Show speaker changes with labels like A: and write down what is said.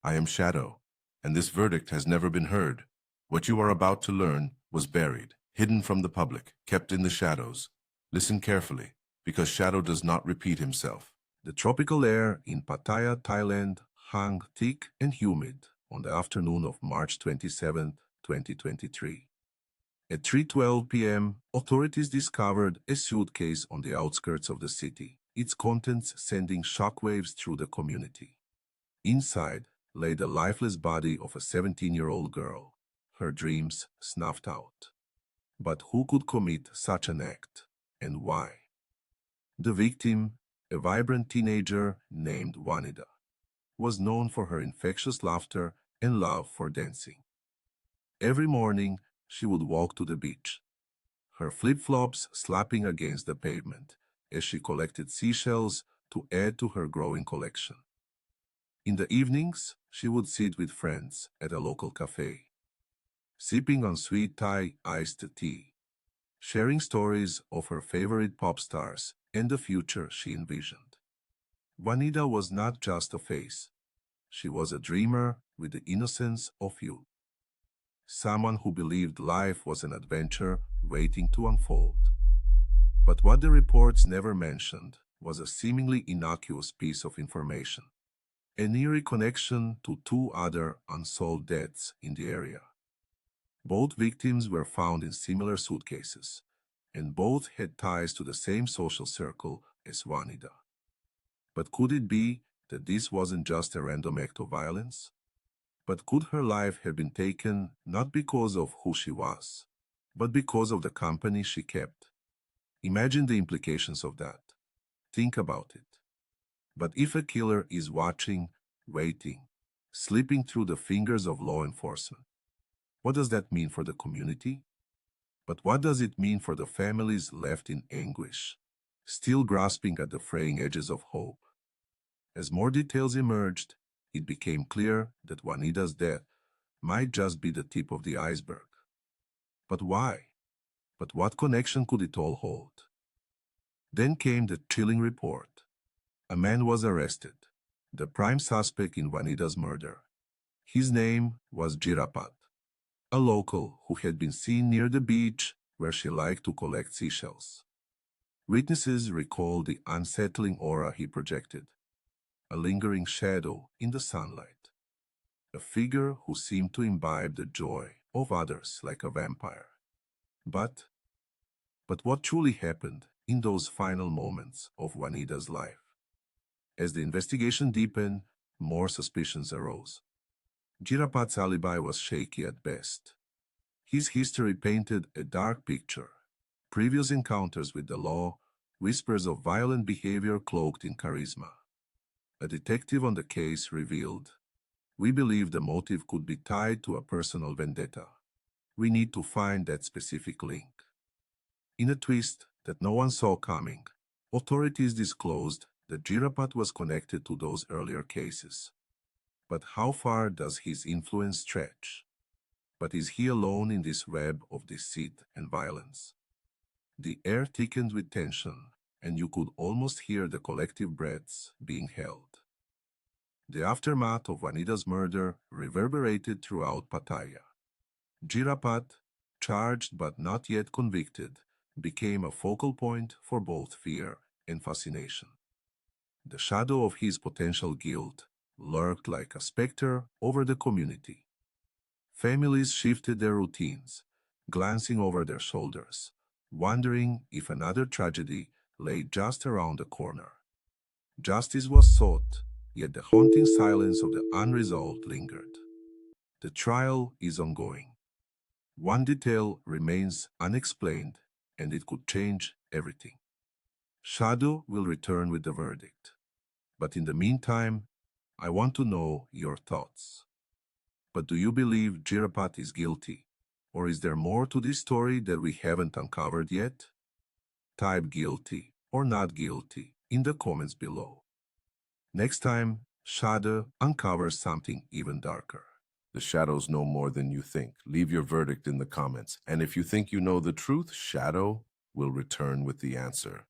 A: I am Shado, and this verdict has never been heard. What you are about to learn was buried, hidden from the public, kept in the shadows. Listen carefully, because Shado does not repeat himself. The tropical air in Pattaya, Thailand, hung thick and humid on the afternoon of March 27, 2023. At 3:12 p.m., authorities discovered a suitcase on the outskirts of the city, its contents sending shockwaves through the community. Inside lay the lifeless body of a 17-year-old girl, her dreams snuffed out. But who could commit such an act, and why? The victim, a vibrant teenager named Wanida, was known for her infectious laughter and love for dancing. Every morning, she would walk to the beach, her flip-flops slapping against the pavement as she collected seashells to add to her growing collection. In the evenings, she would sit with friends at a local cafe, sipping on sweet Thai iced tea, sharing stories of her favorite pop stars and the future she envisioned. Wanida was not just a face. She was a dreamer with the innocence of youth. Someone who believed life was an adventure waiting to unfold. But what the reports never mentioned was a seemingly innocuous piece of information: an eerie connection to two other unsolved deaths in the area. Both victims were found in similar suitcases, and both had ties to the same social circle as Wanida. But could it be that this wasn't just a random act of violence? But could her life have been taken not because of who she was, but because of the company she kept? Imagine the implications of that. Think about it. But if a killer is watching, waiting, slipping through the fingers of law enforcement, what does that mean for the community? But what does it mean for the families left in anguish, still grasping at the fraying edges of hope? As more details emerged, it became clear that Wanida's death might just be the tip of the iceberg. But why? But what connection could it all hold? Then came the chilling report. A man was arrested, the prime suspect in Wanida's murder. His name was Jirapat, a local who had been seen near the beach where she liked to collect seashells. Witnesses recalled the unsettling aura he projected, a lingering shadow in the sunlight, a figure who seemed to imbibe the joy of others like a vampire. But what truly happened in those final moments of Wanida's life? As the investigation deepened, more suspicions arose. Jirapat's alibi was shaky at best. His history painted a dark picture: previous encounters with the law, whispers of violent behavior cloaked in charisma. A detective on the case revealed, "We believe the motive could be tied to a personal vendetta. We need to find that specific link." In a twist that no one saw coming, authorities disclosed that Jirapat was connected to those earlier cases. But how far does his influence stretch? But is he alone in this web of deceit and violence? The air thickened with tension, and you could almost hear the collective breaths being held. The aftermath of Wanida's murder reverberated throughout Pattaya. Jirapat, charged but not yet convicted, became a focal point for both fear and fascination. The shadow of his potential guilt lurked like a specter over the community. Families shifted their routines, glancing over their shoulders, wondering if another tragedy lay just around the corner. Justice was sought, yet the haunting silence of the unresolved lingered. The trial is ongoing. One detail remains unexplained, and it could change everything. Shado will return with the verdict. But in the meantime, I want to know your thoughts. But do you believe Jirapat is guilty? Or is there more to this story that we haven't uncovered yet? Type guilty or not guilty in the comments below. Next time, Shado uncovers something even darker. The shadows know more than you think. Leave your verdict in the comments. And if you think you know the truth, Shado will return with the answer.